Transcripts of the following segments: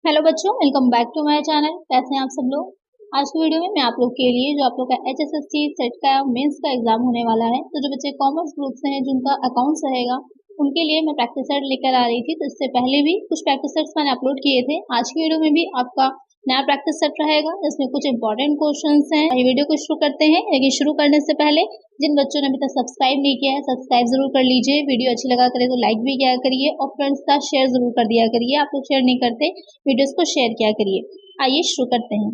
Hello बच्चों, welcome back to my channel. कैसे हैं आप सब लोग। आज की वीडियो में मैं आप लोग के लिए जो आप लोग का HSSC सेट का मेंस का एग्जाम होने वाला है, तो जो बच्चे कॉमर्स ग्रुप से हैं जिनका अकाउंट्स रहेगा उनके लिए मैं प्रैक्टिस सेट लेकर आ रही थी। तो इससे पहले भी कुछ प्रैक्टिस सेट्स मैंने अपलोड किए थे। आज की वीडियो में भी आपका नया प्रैक्टिस सेट रहेगा जिसमें कुछ इंपॉर्टेंट क्वेश्चंस हैं। ये वीडियो को शुरू करते हैं, लेकिन शुरू करने से पहले जिन बच्चों ने अभी तक सब्सक्राइब नहीं किया है सब्सक्राइब जरूर कर लीजिए। वीडियो अच्छी लगा करे तो लाइक भी किया करिए और फ्रेंड्स का शेयर जरूर कर दिया करिए। आप लोग शेयर नहीं करते, वीडियोस को शेयर किया करिए। आइए शुरू करते हैं।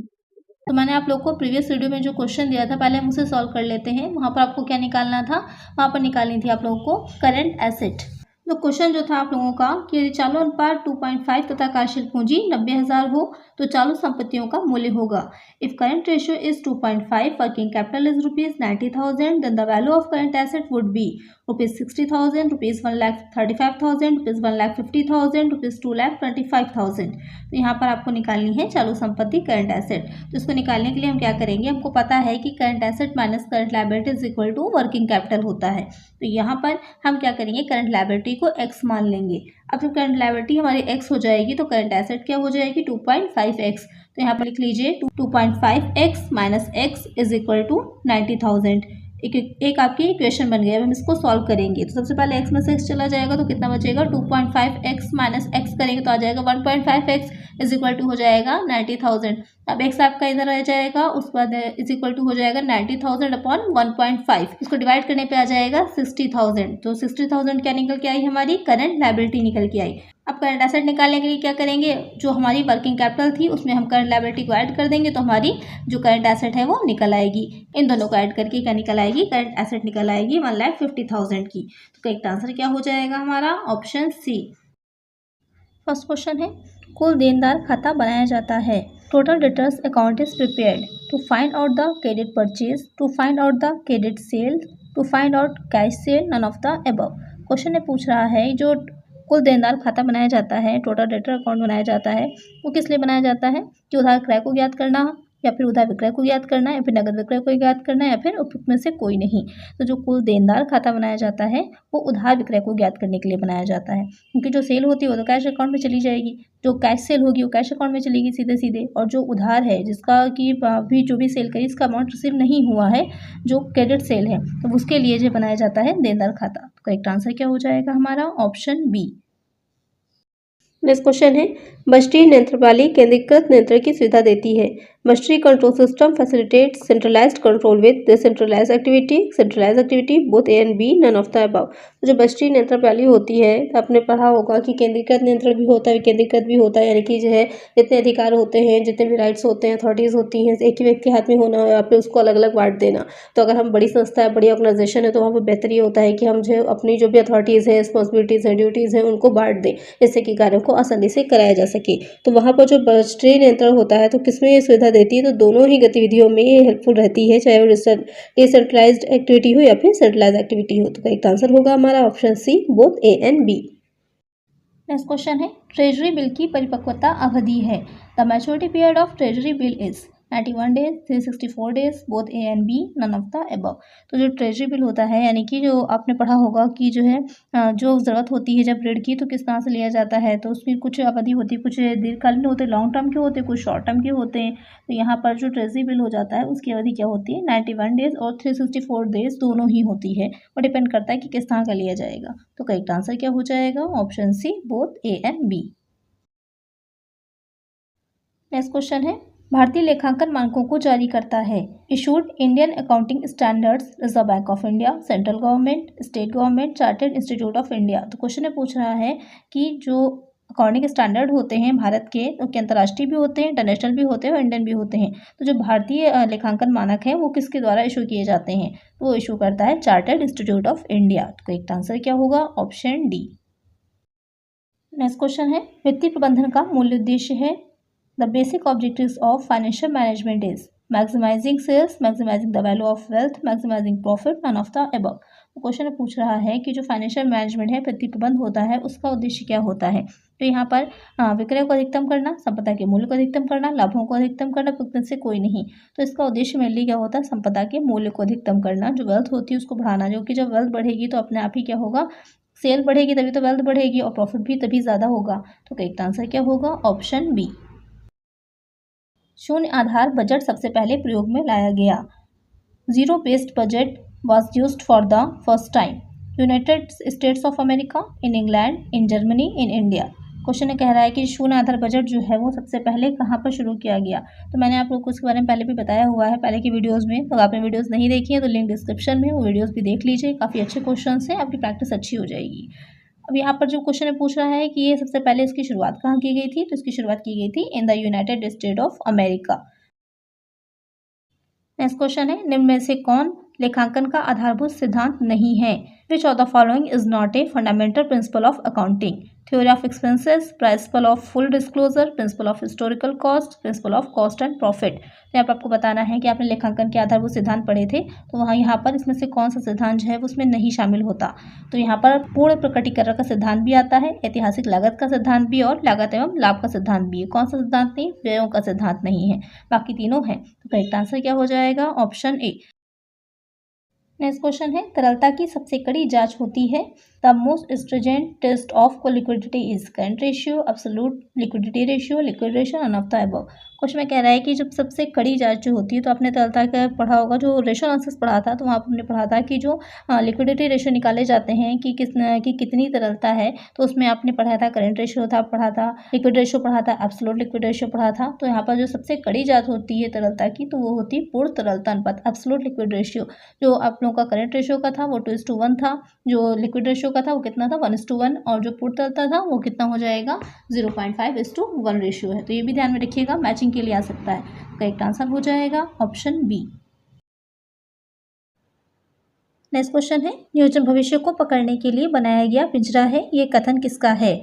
तो मैंने आप लोग को प्रीवियस वीडियो में जो क्वेश्चन दिया था पहले हम उसे सॉल्व कर लेते हैं। वहाँ पर आपको क्या निकालना था, वहाँ पर निकालनी थी आप लोगों को करंट एसेट। तो क्वेश्चन जो था आप लोगों का कि यदि चालू अनुपात 2.5 तथा कार्यशील पूंजी 90,000 हो तो चालू संपत्तियों का मूल्य होगा। If current ratio is 2.5, working capital is ₹90,000, then the value of current asset would be ₹60,000, ₹1,35,000, ₹1,50,000, ₹2,25,000। तो यहाँ पर आपको निकालनी है चालू संपत्ति करंट एसेट। तो इसको निकालने के लिए हम क्या करेंगे, हमको पता है कि current asset minus current liability is equal to working capital होता है। तो यहाँ पर हम क्या करेंगे, करंट लायबिलिटी को x मान लेंगे। अब जब करंट लायबिलिटी हमारी x हो जाएगी तो करंट एसेट क्या हो जाएगी 2.5x। तो यहाँ पर लिख लीजिए 2.5x minus x is equal to 90,000। एक आपकी इक्वेशन बन गया। अब हम इसको सॉल्व करेंगे तो सबसे पहले x में से x चला जाएगा तो कितना बचेगा 2.5x माइनस x करेंगे तो आ जाएगा 1.5x इज इक्वल टू हो जाएगा 90,000। अब x आपका इधर आ जाएगा, उसके बाद इज इक्वल टू हो जाएगा 90,000 अपॉन 1.5। इसको डिवाइड करने पे आ जाएगा 60,000। तो 60,000 क्या निकल के आई, हमारी करंट लायबिलिटी निकल के आई। अब करंट एसेट निकालने के लिए क्या करेंगे, जो हमारी वर्किंग कैपिटल थी उसमें हम करंट लायबिलिटी को ऐड कर देंगे तो हमारी जो करंट एसेट है वो निकल आएगी। इन दोनों को ऐड करके क्या निकल आएगी, करंट एसेट निकल आएगी 1,50,000 की। तो करेक्ट आंसर क्या हो जाएगा हमारा, ऑप्शन सी। फर्स्ट क्वेश्चन है, कुल देनदार खाता बनाया जाता है। Total debtors account is prepared to find out the credit purchase, to find out the credit sale, to find out cash sale, none of the above. Question ने पूछ रहा है जो कुल देनदार खाता बनाया जाता है, टोटल डेटर अकाउंट बनाया जाता है, वो किस लिए बनाया जाता है कि उधार क्रय को ज्ञात करना, या फिर उधार विक्रय को ज्ञात करना, या फिर नगद विक्रय को ज्ञात करना, या फिर उपयुक्त में से कोई नहीं। तो जो कुल देनदार खाता बनाया जाता है वो उधार विक्रय को ज्ञात करने के लिए बनाया जाता है, क्योंकि जो सेल होती है वो तो कैश अकाउंट में चली जाएगी, जो कैश सेल होगी वो कैश अकाउंट में चलेगी सीधे सीधे, और जो उधार है जिसका कि अभी जो भी सेल करी इसका अमाउंट रिसीव नहीं हुआ है, जो क्रेडिट सेल है, तो उसके लिए जो बनाया जाता है देनदार खाता। तो करेक्ट आंसर क्या हो जाएगा हमारा, ऑप्शन बी। नेक्स्ट क्वेश्चन है, बस्टी नियंत्रण केंद्रीकृत नियंत्रण की सुविधा देती है। बस्टी control system facilitate centralised control with decentralised activity both A and B, none of the above. जो बस्टी नियंत्रण प्रणाली होती है, आपने पढ़ा होगा कि केंद्रीकृत नियंत्रण भी होता है, विकेंद्रीकृत भी होता है, यानी कि जो है जितने अधिकार होते हैं, जितने भी राइट्स होते हैं, अथॉरिटीज़ होती हैं, एक ही व्यक्ति के हाथ में होना है, आपने उसको अलग अलग बांट देना। तो अगर हम बड़ी संस्था है, बड़ी ऑर्गेनाइजेशन है, तो वहाँ पर बेहतर ये होता है कि हम जो अपनी जो भी अथॉरिटीज़ है, रिस्पॉन्सिबिलिटीज़ हैं, ड्यूटीज़ हैं, उनको बांट दें जिससे कि कार्यों को आसानी से कराया जा सके। तो वहाँ पर जो बस्टी नियंत्रण होता है तो किसमें ये सुविधा देती है, तो दोनों ही गतिविधियों में ये हेल्पफुल रहती है, चाहे वो डिसेंट्रलाइज्ड एक्टिविटी हो या फिर सेंट्रलाइज्ड एक्टिविटी हो। तो करेक्ट आंसर होगा हमारा option C, both A and B. Next question है, ट्रेजरी बिल की परिपक्वता अवधि है। The maturity period of treasury bill is 91 days, 364 days, both A and B, none of the above. तो जो ट्रेजरी बिल होता है, यानी कि जो आपने पढ़ा होगा कि जो है जो ज़रूरत होती है जब ऋण की तो किस तरह से लिया जाता है, तो उसकी कुछ अवधि होती है, कुछ दीर्घकालीन होते हैं, लॉन्ग टर्म के होते हैं, कुछ शॉर्ट टर्म के होते हैं। तो यहाँ पर जो ट्रेजरी बिल हो जाता है उसकी अवधि क्या होती है, 91 डेज और 364 डेज दोनों ही होती है, और डिपेंड करता है कि किस तरह का लिया जाएगा। तो करेक्ट आंसर क्या हो जाएगा, option C, both A and B. Next question है, भारतीय लेखांकन मानकों को जारी करता है। Issued Indian accounting standards, Reserve Bank of India, central government, state government, chartered institute of India. तो क्वेश्चन में पूछ रहा है कि जो अकाउंटिंग स्टैंडर्ड होते हैं भारत के, तो के अंतर्राष्ट्रीय भी होते हैं, इंटरनेशनल भी होते हैं और इंडियन भी होते हैं। तो जो भारतीय लेखांकन मानक है वो किसके द्वारा इशू किए जाते हैं, तो वो इशू करता है चार्टर्ड इंस्टीट्यूट ऑफ इंडिया। तो करेक्ट आंसर क्या होगा, ऑप्शन डी। नेक्स्ट क्वेश्चन है, वित्तीय प्रबंधन का मूल उद्देश्य है। The basic objectives of financial management is maximizing sales, maximizing the value of wealth, maximizing profit, none of the above। तो क्वेश्चन पूछ रहा है कि जो फाइनेंशियल मैनेजमेंट है, वित्तीय प्रबंध होता है, उसका उद्देश्य क्या होता है। तो यहाँ पर विक्रय को अधिकतम करना, संपदा के मूल्य को अधिकतम करना, लाभों को अधिकतम करना, भुगतान से कोई नहीं। तो इसका उद्देश्य मेनली क्या होता है, संपदा के मूल्य को अधिकतम करना, जो वेल्थ होती है उसको बढ़ाना, जो कि जब वेल्थ बढ़ेगी तो अपने आप ही क्या होगा, सेल बढ़ेगी तभी तो वेल्थ बढ़ेगी और प्रॉफिट भी तभी ज़्यादा होगा। तो करेक्ट आंसर क्या होगा? Option B. शून्य आधार बजट सबसे पहले प्रयोग में लाया गया। Zero based budget was used for the first time. United States of America, in England, in Germany, in India. Question कह रहा है कि शून्य आधार बजट जो है वो सबसे पहले कहाँ पर शुरू किया गया। तो मैंने आप लोग को इसके बारे में पहले भी बताया हुआ है पहले की वीडियोस में। तो आपने वीडियोस नहीं देखी है तो लिंक डिस्क्रिप्शन में, वो वीडियोस भी देख लीजिए। काफ़ी अच्छे क्वेश्चन हैं, आपकी प्रैक्टिस अच्छी हो जाएगी। अब यहाँ पर जो क्वेश्चन पूछ रहा है कि ये सबसे पहले इसकी शुरुआत कहाँ की गई थी, तो इसकी शुरुआत की गई थी in the United state of America. Next question है, निम्न में से कौन लेखांकन का आधारभूत सिद्धांत नहीं है? Which of the following is not a fundamental principle of accounting? Theory of expenses, principle of full disclosure, principle of historical cost, principle of cost and profit. तो यहाँ पर आपको बताना है कि आपने लेखांकन के आधारभूत सिद्धांत पढ़े थे, तो वहाँ यहाँ पर इसमें से कौन सा सिद्धांत जो है वो उसमें नहीं शामिल होता। तो यहाँ पर पूर्ण प्रकटीकरण का सिद्धांत भी आता है, ऐतिहासिक लागत का सिद्धांत भी और लागत एवं लाभ का सिद्धांत भी है। कौन सा सिद्धांत नहीं? व्ययों का सिद्धांत नहीं है, बाकी तीनों है। तो करेक्ट आंसर क्या हो जाएगा? Option A. नेक्स्ट क्वेश्चन है, तरलता की सबसे कड़ी जांच होती है। The most stringent test of liquidity is current ratio, absolute liquidity ratio, liquid ratio, none of the above. Question में कह रहा है कि जब सबसे कड़ी जांच जो होती है, तो आपने तरलता का पढ़ा होगा, जो रेशियो एनालिसिस पढ़ा था, तो वहाँ पर हमने पढ़ा था कि जो लिक्विडिटी रेशियो निकाले जाते हैं कि कितनी तरलता है, तो उसमें आपने पढ़ा था करंट रेशियो था, पढ़ा था लिक्विड रेशियो, पढ़ा था एब्सोल्यूट लिक्विड रेशियो पढ़ा था। तो यहाँ पर जो सबसे कड़ी जांच होती है तरलता की, तो वो होती है पूर्ण तरलता अनुपात, एब्सोल्यूट लिक्विड रेशियो। जो आप लोगों का करंट रेशियो का था वो 2:1 था, जो लिक्विड रेशियो का था वो कितना था? 1:1, और जो पूर्ण तरलता था वो कितना हो जाएगा? 0.5:1 रेशियो है। तो ये भी ध्यान में रखिएगा, मैचिंग के लिए आ सकता है। करेक्ट आंसर हो जाएगा ऑप्शन बी। नेक्स्ट क्वेश्चन है, नियोजन भविष्य को पकड़ने के लिए बनाया गया पिंजरा है, ये कथन किसका है?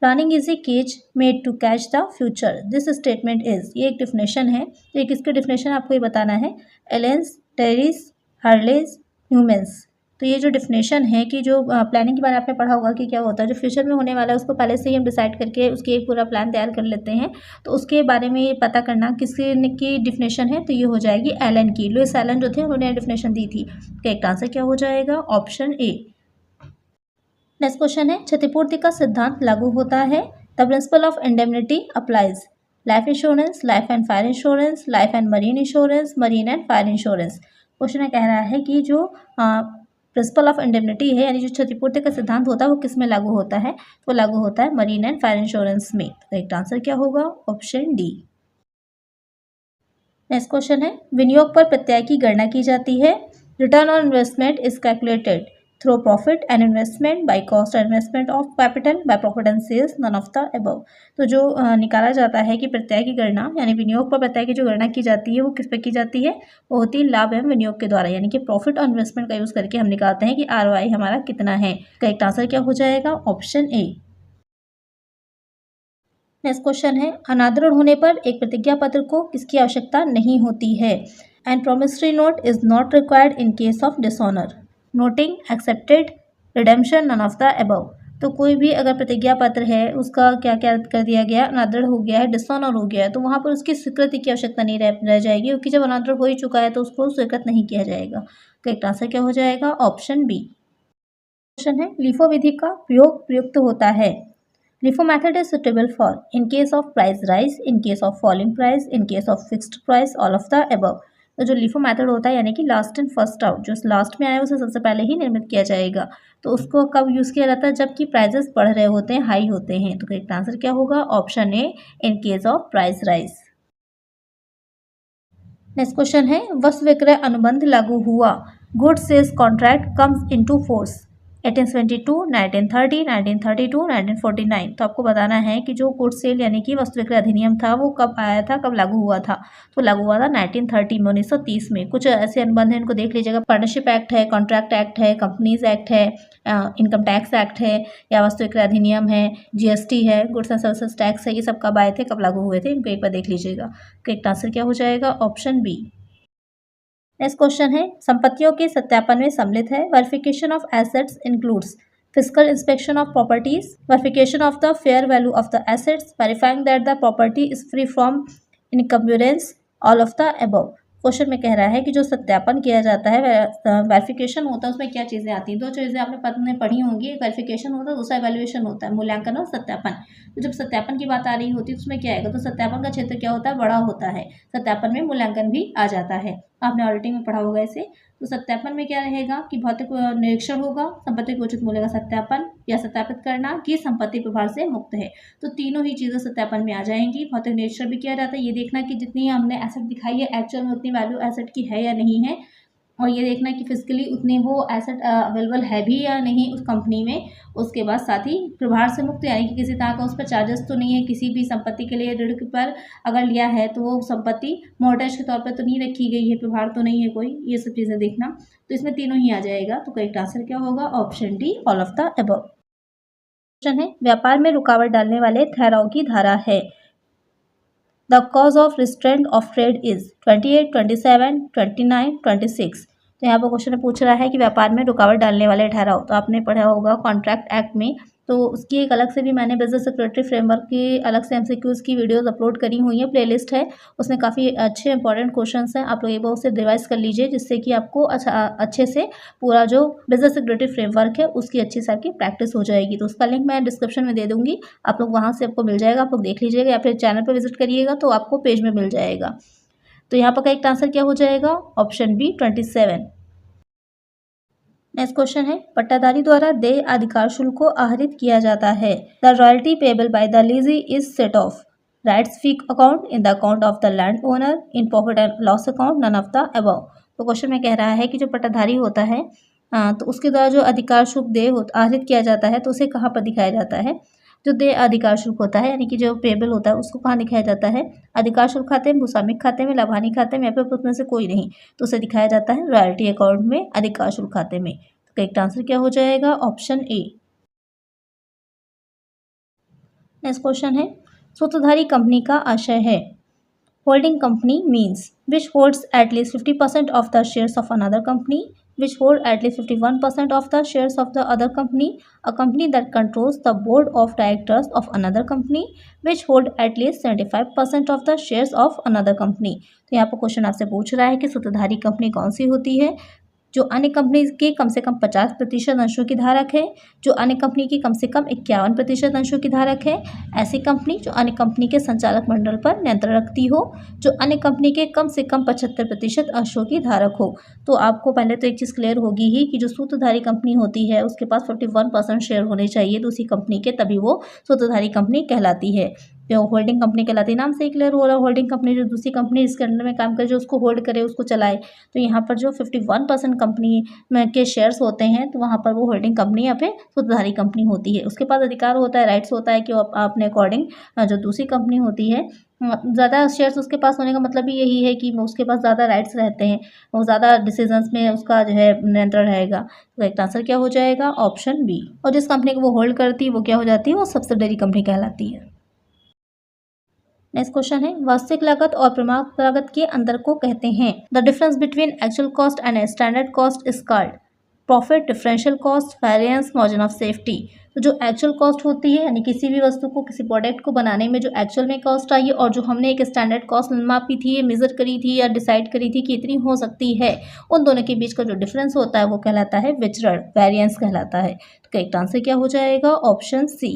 Planning is a cage made to catch the future, this statement is. ये एक डिफिनेशन है, तो ये किसकी डिफिनेशन आपको ये बताना है? एलेंस, टेरिस, हार्लेज, ह्यूमेंस। तो ये जो डिफिनेशन है कि जो प्लानिंग के बारे में आपने पढ़ा होगा कि क्या होता है, जो फ्यूचर में होने वाला है उसको पहले से ही हम डिसाइड करके उसकी एक पूरा प्लान तैयार कर लेते हैं। तो उसके बारे में ये पता करना किसकी डिफिनेशन है, तो ये हो जाएगी एलन की। लुइस एलन जो थे उन्होंने डिफिनेशन दी थी। करेक्ट आंसर क्या हो जाएगा? Option A. नेक्स्ट क्वेश्चन है, क्षतिपूर्ति का सिद्धांत लागू होता है। The principle of indemnity applies. Life insurance, life and fire insurance, life and marine insurance, marine and fire insurance. Question कह रहा है कि जो प्रिंसिपल ऑफ इंडेमनिटी है, यानी जो क्षतिपूर्ति का सिद्धांत होता है वो किस में लागू होता है? वो लागू होता है मरीन एंड फायर इंश्योरेंस में। करेक्ट आंसर क्या होगा? Option D. नेक्स्ट क्वेश्चन है, विनियोग पर प्रत्यय की गणना की जाती है। Return on investment is calculated through profit and investment, by cost and investment of capital, by profit and sales, none of the above. तो जो निकाला जाता है कि प्रत्यय की गणना, यानी विनियोग पर प्रत्यय की जो गणना की जाती है वो किस पे की जाती है? वो होती है लाभ एवं विनियोग के द्वारा, यानी कि प्रॉफिट और इन्वेस्टमेंट का यूज करके हम निकालते हैं कि ROI हमारा कितना है। करेक्ट आंसर क्या हो जाएगा? Option A. नेक्स्ट क्वेश्चन है, अनादृढ़ होने पर एक प्रतिज्ञा पत्र को किसकी आवश्यकता नहीं होती है? And promissory note is not required in case of dishonour, noting, accepted, redemption, none of the above. तो कोई भी अगर प्रतिज्ञा पत्र है उसका क्या क्या कर दिया गया, अनादृढ़ हो गया है, डिसऑनर हो गया है, तो वहाँ पर उसकी स्वीकृति की आवश्यकता नहीं रह जाएगी, क्योंकि जब अनादृढ़ हो ही चुका है तो उसको स्वीकृत नहीं किया जाएगा। करेक्ट आंसर क्या हो जाएगा? Option B. क्वेश्चन है, लिफो विधि का प्रयोग प्रयुक्त होता है। LIFO method is suitable for in case of price rise, in case of falling price, in case of fixed price, all of the above। तो जो LIFO मेथड होता है, यानी कि लास्ट इन फर्स्ट आउट, जो लास्ट में आया उसे सबसे पहले ही निर्मित किया जाएगा। तो उसको कब यूज़ किया जाता है? जबकि प्राइजेस बढ़ रहे होते हैं, हाई होते हैं। तो करेक्ट आंसर क्या होगा? Option A, in case of price rise. Next question है, वस्तु विक्रय अनुबंध लागू हुआ। Good sales contract comes into force 1872, 1930, 1932, 1949। तो आपको बताना है कि जो गुड सेल यानी कि वस्तु विक्रय अधिनियम था वो कब आया था, कब लागू हुआ था? तो लागू हुआ था 1930 में, 1930 में। कुछ ऐसे अनुबंध हैं, इनको देख लीजिएगा। पार्टनरशिप एक्ट है, कॉन्ट्रैक्ट एक्ट है, कंपनीज एक्ट है, इनकम टैक्स एक्ट है, या वस्तु विक्रय अधिनियम है, GST है, गुड्स एंड सर्विसेज टैक्स है। ये सब कब आए थे, कब लागू हुए थे, इनको एक बार देख लीजिएगा। करेक्ट आंसर क्या हो जाएगा? Option B. नेक्स्ट क्वेश्चन है, संपत्तियों के सत्यापन में सम्मिलित है। Verification of assets includes physical inspection of properties, verification of the fair value of the assets, verifying that the property is free from encumbrance, all of the above. Question में कह रहा है कि जो सत्यापन किया जाता है, वेरिफिकेशन होता है, उसमें क्या चीज़ें आती हैं। दो चीज़ें आपने पढ़ने पढ़ी होंगी, एक वेरिफिकेशन होता है, दूसरा एवेल्युएशन होता है, मूल्यांकन और सत्यापन। तो जब सत्यापन की बात आ रही होती है तो उसमें क्या आएगा, तो सत्यापन का क्षेत्र क्या होता है, बड़ा होता है। सत्यापन में मूल्यांकन भी आ जाता है, आपने ऑडिटिंग में पढ़ा होगा इसे। तो सत्यापन में क्या रहेगा कि भौतिक निरीक्षण होगा, संपत्ति के उचित मूल्य का सत्यापन या सत्यापित करना कि संपत्ति प्रभार से मुक्त है। तो तीनों ही चीज़ें सत्यापन में आ जाएंगी। भौतिक निरीक्षण भी किया जाता है, ये देखना कि जितनी हमने एसेट दिखाई है एक्चुअल में उतनी वैल्यू एसेट की है या नहीं है, और ये देखना कि फिजिकली उतने वो एसेट अवेलेबल है भी या नहीं उस कंपनी में। उसके बाद साथ ही प्रभार से मुक्त, यानी कि किसी तरह का उस पर चार्जेस तो नहीं है, किसी भी संपत्ति के लिए ऋण पर अगर लिया है तो वो संपत्ति मोर्टगेज के तौर पर तो नहीं रखी गई है, प्रभार तो नहीं है कोई, ये सब चीज़ें देखना। तो इसमें तीनों ही आ जाएगा। तो करेक्ट आंसर क्या होगा, option D, all of the above. Question है, व्यापार में रुकावट डालने वाले ठहराव की धारा है। The cause of restraint of trade is 28, 27, 29, 26। तो यहाँ पर क्वेश्चन पूछ रहा है कि व्यापार में रुकावट डालने वाले ठहराव। तो आपने पढ़ा होगा कॉन्ट्रैक्ट एक्ट में, तो उसकी एक अलग से भी मैंने बिजनेस सिक्योरिटी फ्रेमवर्क की अलग से एमसीक्यूज की वीडियोस अपलोड करी हुई है, प्लेलिस्ट है, उसमें काफ़ी अच्छे इंपॉर्टेंट क्वेश्चंस हैं। आप लोग एक बार उसे रिवाइज कर लीजिए, जिससे कि आपको अच्छे से पूरा जो बिजनेस सिक्योरिटी फ्रेमवर्क है उसकी अच्छी से आपकी प्रैक्टिस हो जाएगी। तो उसका लिंक मैं डिस्क्रिप्शन में दे दूंगी, आप लोग वहाँ से आपको मिल जाएगा, आप लोग देख लीजिएगा, या फिर चैनल पर विजिट करिएगा तो आपको पेज में मिल जाएगा। तो यहाँ पर करेक्ट आंसर क्या हो जाएगा, ऑप्शन बी, 27। नेक्स्ट क्वेश्चन है, पट्टाधारी द्वारा देय अधिकार शुल्क को आहरित किया जाता है। The royalty payable by the lessee is set off rights fee account, in the account of the land owner, in profit and loss account, none of the above. तो क्वेश्चन में कह रहा है कि जो पट्टाधारी होता है तो उसके द्वारा जो अधिकार शुल्क देय आहरित किया जाता है तो उसे कहाँ पर दिखाया जाता है। जो देय अधिकार शुल्क होता है, यानी कि जो पेबल होता है, उसको कहाँ दिखाया जाता है, अधिकार शुल्क खाते में, भूस्वामिक खाते में, लाभानी खाते में, या फिर उसमें से कोई नहीं, तो उसे दिखाया जाता है रॉयल्टी अकाउंट में, अधिकार शुल्क खाते में। तो करेक्ट आंसर क्या हो जाएगा, ऑप्शन ए। नेक्स्ट क्वेश्चन है, सूत्रधारी कंपनी का आशय है। Holding company means which holds at least 50% of the shares of another company, which hold at least 51% of the shares of the other company, a company that controls the board of directors of another company, which hold at least 75% of the shares of another company। तो यहाँ पर question आपसे पूछ रहा है कि सूत्रधारी company कौन सी होती है, जो अन्य कंपनी के कम से कम 50% अंशों की धारक है, जो अन्य कंपनी की कम से कम 51% अंशों की धारक है, ऐसी कंपनी जो अन्य कंपनी के संचालक मंडल पर नियंत्रण रखती हो, जो अन्य कंपनी के कम से कम 75% अंशों की धारक हो। तो आपको पहले तो एक चीज़ क्लियर होगी ही कि जो सूत्रधारी कंपनी होती है उसके पास 51% शेयर होने चाहिए दूसरी कंपनी के, तभी वो सूत्रधारी कंपनी कहलाती है। जो होल्डिंग कंपनी कहलाती है, नाम से ही क्लियर हो रहा है, होल्डिंग कंपनी जो दूसरी कंपनी इसके अंडर में काम करे, जो उसको होल्ड करे, उसको चलाए। तो यहाँ पर जो 51% कंपनी में के शेयर्स होते हैं तो वहाँ पर वो होल्डिंग कंपनी या फिर सूत्रधारी कंपनी होती है। उसके पास अधिकार होता है, राइट्स होता है कि वो अपने अकॉर्डिंग जो दूसरी कंपनी होती है, ज़्यादा शेयर्स उसके पास होने का मतलब भी यही है कि उसके पास ज़्यादा राइट्स रहते हैं, वो ज़्यादा डिसीजंस में उसका जो है नियंत्रण रहेगा। तो एक आंसर क्या हो जाएगा, ऑप्शन बी। और जिस कंपनी को वो होल्ड करती है वो क्या हो जाती है, वो सब्सिडरी कंपनी कहलाती है। नेक्स्ट क्वेश्चन है, वास्तविक लागत और प्रमाणित लागत के अंतर को कहते हैं। The difference between actual cost and standard cost is called profit, differential cost, variance, margin of safety. तो जो एक्चुअल कॉस्ट होती है, यानी किसी भी वस्तु को, किसी प्रोडक्ट को बनाने में जो एक्चुअल में कॉस्ट आई है और जो हमने एक स्टैंडर्ड कॉस्ट मापी थी, मेजर करी थी या डिसाइड करी थी कि इतनी हो सकती है, उन दोनों के बीच का जो डिफरेंस होता है वो कहलाता है विचरण, वेरिएंस कहलाता है। तो करेक्ट आंसर क्या हो जाएगा, ऑप्शन सी।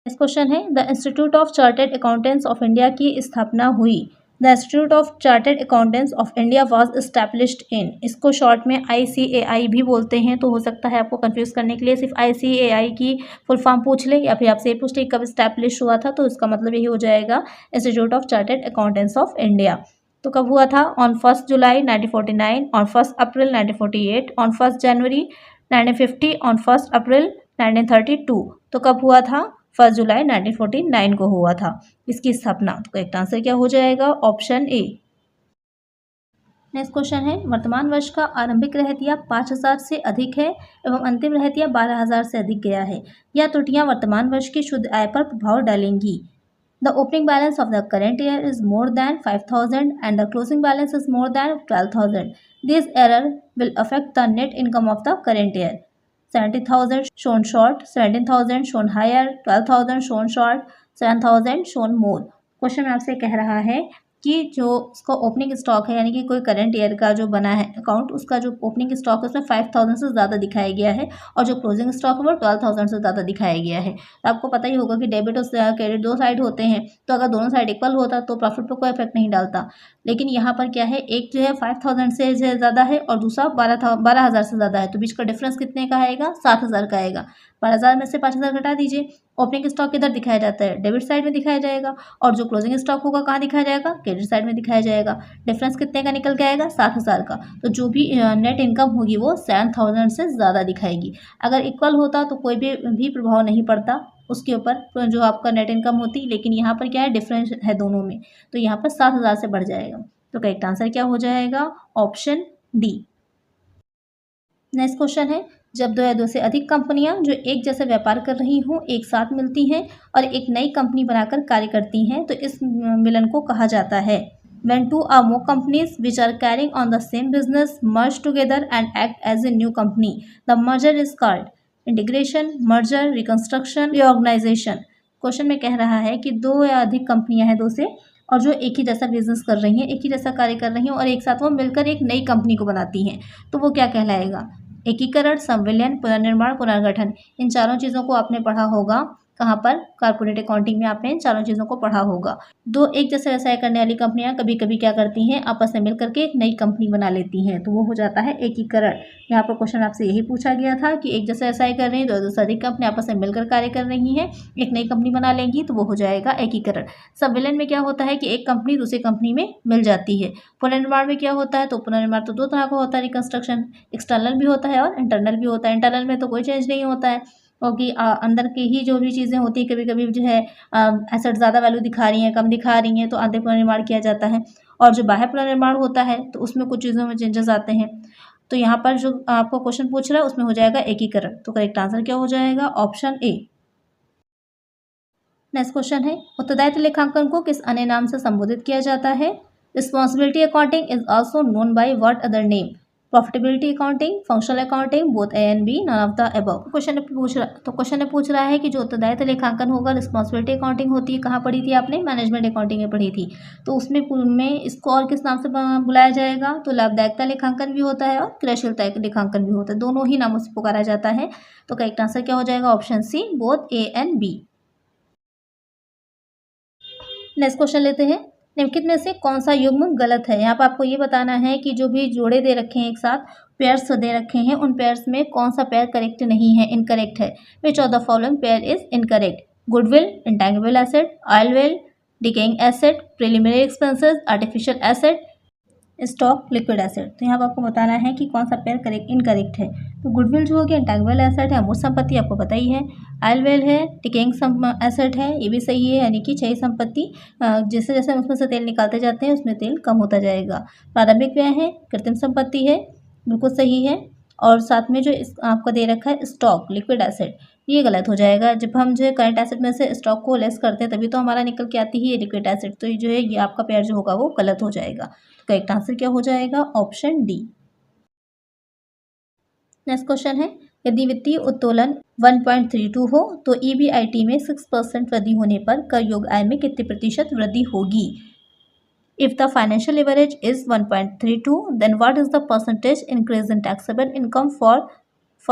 नेक्स्ट क्वेश्चन है, the institute of chartered accountants of India की स्थापना हुई। The institute of chartered accountants of India was established in, इसको शॉर्ट में ICAI भी बोलते हैं। तो हो सकता है आपको कंफ्यूज करने के लिए सिर्फ ICAI की फुल फॉर्म पूछ ले, या फिर आपसे पूछ ले कब इस्टेब्लिश हुआ था, तो इसका मतलब यही हो जाएगा institute of chartered accountants of India. तो कब हुआ था, on 1 July 1949, on 1 April 1948, on 1 January 1950, on 1 अप्रैल 1932। तो कब हुआ था, 1 जुलाई 1949 को हुआ था इसकी स्थापना। तो करेक्ट आंसर क्या हो जाएगा, ऑप्शन ए। नेक्स्ट क्वेश्चन है, वर्तमान वर्ष का आरंभिक रहतिया 5000 से अधिक है एवं अंतिम रहतिया 12000 से अधिक गया है। यह त्रुटियां वर्तमान वर्ष की शुद्ध आय पर प्रभाव डालेंगी। The opening balance of the current year is more than 5000 and the closing balance is more than 12000। This error will affect the net income of the current year. 70,000 shown short, 17,000 shown higher, 12,000 shown short, 7,000 shown more। Question आपसे कह रहा है कि जो उसका opening stock है, यानी कि कोई करंट ईयर का जो बना है अकाउंट, उसका जो ओपनिंग स्टॉक है उसमें 5000 से ज़्यादा दिखाया गया है और जो क्लोजिंग स्टॉक है वो 12000 से ज़्यादा दिखाया गया है। तो आपको पता ही होगा कि डेबिट और क्रेडिट दो साइड होते हैं, तो अगर दोनों साइड इक्वल होता तो प्रॉफिट पर कोई इफेक्ट नहीं डालता। लेकिन यहाँ पर क्या है, एक जो है 5000 से ज़्यादा है और दूसरा 12000 से ज़्यादा है, तो बीच का डिफरेंस कितने का आएगा, 7000 का आएगा। 12000 में से 5000 घटा दीजिए। ओपनिंग स्टॉक किधर दिखाया जाता है, डेबिट साइड में दिखाया जाएगा, और जो क्लोजिंग स्टॉक होगा कहाँ दिखाया जाएगा, क्रेडिट साइड में दिखाया जाएगा। डिफरेंस कितने का निकल के आएगा, 7000 का। तो जो भी नेट इनकम होगी वो 7000 से ज़्यादा दिखाएगी। अगर इक्वल होता तो कोई भी प्रभाव नहीं पड़ता उसके ऊपर, जो आपका नेट इनकम होती, लेकिन यहाँ पर क्या है, डिफरेंस है दोनों में, तो यहाँ पर 7000 से बढ़ जाएगा। तो करेक्ट आंसर क्या हो जाएगा, ऑप्शन डी। नेक्स्ट क्वेश्चन है, जब दो या दो से अधिक कंपनियां जो एक जैसा व्यापार कर रही हों एक साथ मिलती हैं और एक नई कंपनी बनाकर कार्य करती हैं तो इस मिलन को कहा जाता है। When two or more companies which are carrying on the same business merge together and act as a new company, the merger is called integration, merger, reconstruction, reorganization। Question में कह रहा है कि दो या अधिक कंपनियां हैं, दो से, और जो एक ही जैसा बिजनेस कर रही हैं, एक ही जैसा कार्य कर रही हैं और एक साथ वो मिलकर एक नई कंपनी को बनाती हैं, तो वो क्या कहलाएगा, एकीकरण, संविलियन, पुनर्निर्माण, पुनर्गठन। इन चारों चीज़ों को आपने पढ़ा होगा, कहाँ पर, कॉर्पोरेट अकाउंटिंग में आपने इन चारों चीज़ों को पढ़ा होगा। दो एक जैसे व्यवसाय करने वाली कंपनियां कभी कभी क्या करती हैं, आपस में मिलकर के एक नई कंपनी बना लेती हैं, तो वो हो जाता है एकीकरण। यहाँ पर क्वेश्चन आपसे यही पूछा गया था कि एक जैसे व्यवसाय कर रही हैं, दो से अधिक कंपनी आपस में मिलकर कार्य कर रही हैं, एक नई कंपनी बना लेंगी, तो वो हो जाएगा एकीकरण। संविलियन में क्या होता है कि एक कंपनी दूसरी कंपनी में मिल जाती है। पुनर्निर्माण में क्या होता है, तो पुनर्निर्माण तो दो तरह का होता है, रिकंस्ट्रक्शन, एक्सटर्नल भी होता है और इंटरनल भी होता है। इंटरनल में तो कोई चेंज नहीं होता है, क्योंकि अंदर की ही जो भी चीज़ें होती हैं, कभी कभी जो है एसेट ज़्यादा वैल्यू दिखा रही हैं, कम दिखा रही हैं, तो आंतरिक पुनर्निर्माण किया जाता है। और जो बाह्य पुनर्निर्माण होता है तो उसमें कुछ चीज़ों में चेंजेस आते हैं। तो यहाँ पर जो आपको क्वेश्चन पूछ रहा है उसमें हो जाएगा एकीकरण। तो करेक्ट आंसर क्या हो जाएगा, ऑप्शन ए। नेक्स्ट क्वेश्चन है, उत्तरदायित्व लेखांकन को किस अन्य नाम से संबोधित किया जाता है। Responsibility accounting is also known by what other name, profitability accounting, functional accounting, both A and B, none of the above. Question पूछ रहा है कि जो उत्तरदायित्व लेखांकन होगा, रिस्पॉन्सिबिलिटी अकाउंटिंग होती है, कहाँ पढ़ी थी आपने, मैनेजमेंट अकाउंटिंग में पढ़ी थी, तो उसमें इसको और किस नाम से बुलाया जाएगा, तो लाभदायकता लेखांकन भी होता है और क्रियाशीलता लेखांकन भी होता है, दोनों ही नामों से पुकारा जाता है। तो करेक्ट आंसर क्या हो जाएगा, option C, both A and B. Next question लेते हैं, निम्नलिखित में से कौन सा युग्म गलत है। यहाँ पर आपको ये बताना है कि जो भी जोड़े दे रखे हैं, एक साथ पेयर्स दे रखे हैं, उन पेयर्स में कौन सा पेयर करेक्ट नहीं है, इनकरेक्ट है। Which of the following pair is incorrect, goodwill, intangible asset, oil well, decaying asset, preliminary expenses, artificial asset, stock, liquid asset. तो यहाँ पर आपको बताना है कि कौन सा पेयर करेक्ट इनकरेक्ट है। तो गुडविल जो हो गया इंटैंगिबल एसेट है, अमूर्त संपत्ति आपको पता ही है। ऑयल है, डिकेइंग एसेट है, ये भी सही है, यानी कि क्षयी संपत्ति, जैसे जैसे उसमें से तेल निकालते जाते हैं उसमें तेल कम होता जाएगा। प्रारंभिक व्यय है, कृत्रिम संपत्ति है, बिल्कुल सही है। और साथ में जो आपको दे रखा है स्टॉक, लिक्विड एसेट, ये गलत हो जाएगा। जब हम जो है करंट एसेट में से स्टॉक को लेस करते हैं तभी तो हमारा निकल के आती है ये लिक्विड एसेट, तो ये जो है ये आपका पेयर जो होगा वो गलत हो जाएगा। करेक्ट आंसर क्या हो जाएगा, ऑप्शन डी। नेक्स्ट क्वेश्चन है, यदि वित्तीय उत्तोलन 1.32 हो तो EBIT में 6% वृद्धि होने पर कर योग्य आय में कितने प्रतिशत वृद्धि होगी। If the financial leverage is 1.32, then what is the percentage increase in taxable income for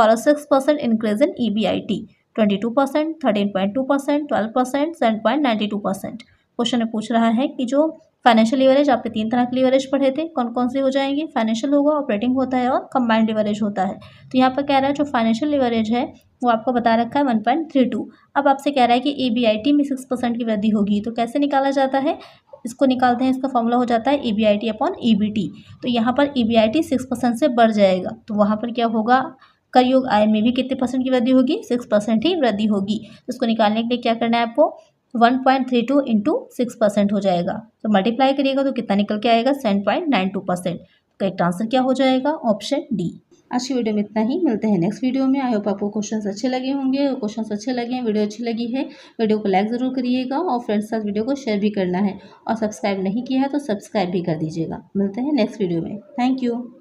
a 6% increase in EBIT? 22%, 13.2%, 12%, 7.92%। Question में पूछ रहा है कि जो फाइनेंशियल लीवरेज, आपने तीन तरह के लीवरेज पढ़े थे, कौन कौन से हो जाएंगे, फाइनेंशियल होगा, ऑपरेटिंग होता है और कंबाइंड लीवरेज होता है। तो यहाँ पर कह रहा है जो फाइनेंशियल लीवरेज है वो आपको बता रखा है 1.32। अब आपसे कह रहा है कि EBIT में 6% की वृद्धि होगी, तो कैसे निकाला जाता है, इसको निकालते हैं, इसका फॉर्मूला हो जाता है EBIT अपॉन EBT। तो यहाँ पर EBIT 6% से बढ़ जाएगा, तो वहाँ पर क्या होगा, कर योग्य आय में भी कितने परसेंट की वृद्धि होगी, 6% ही वृद्धि होगी। तो इसको निकालने के लिए क्या करना है आपको, 1.32 इंटू 6% हो जाएगा, तो मल्टीप्लाई करिएगा तो कितना निकल के आएगा, 7.92%। करेक्ट आंसर क्या हो जाएगा, ऑप्शन डी। आज की वीडियो में इतना ही, मिलते हैं नेक्स्ट वीडियो में। आई होप आपको क्वेश्चंस अच्छे लगे होंगे, क्वेश्चंस अच्छे लगे हैं, वीडियो अच्छी लगी है, वीडियो को लाइक ज़रूर करिएगा और फ्रेंड्स के साथ वीडियो को शेयर भी करना है, और सब्सक्राइब नहीं किया है तो सब्सक्राइब भी कर दीजिएगा। मिलते हैं नेक्स्ट वीडियो में, थैंक यू।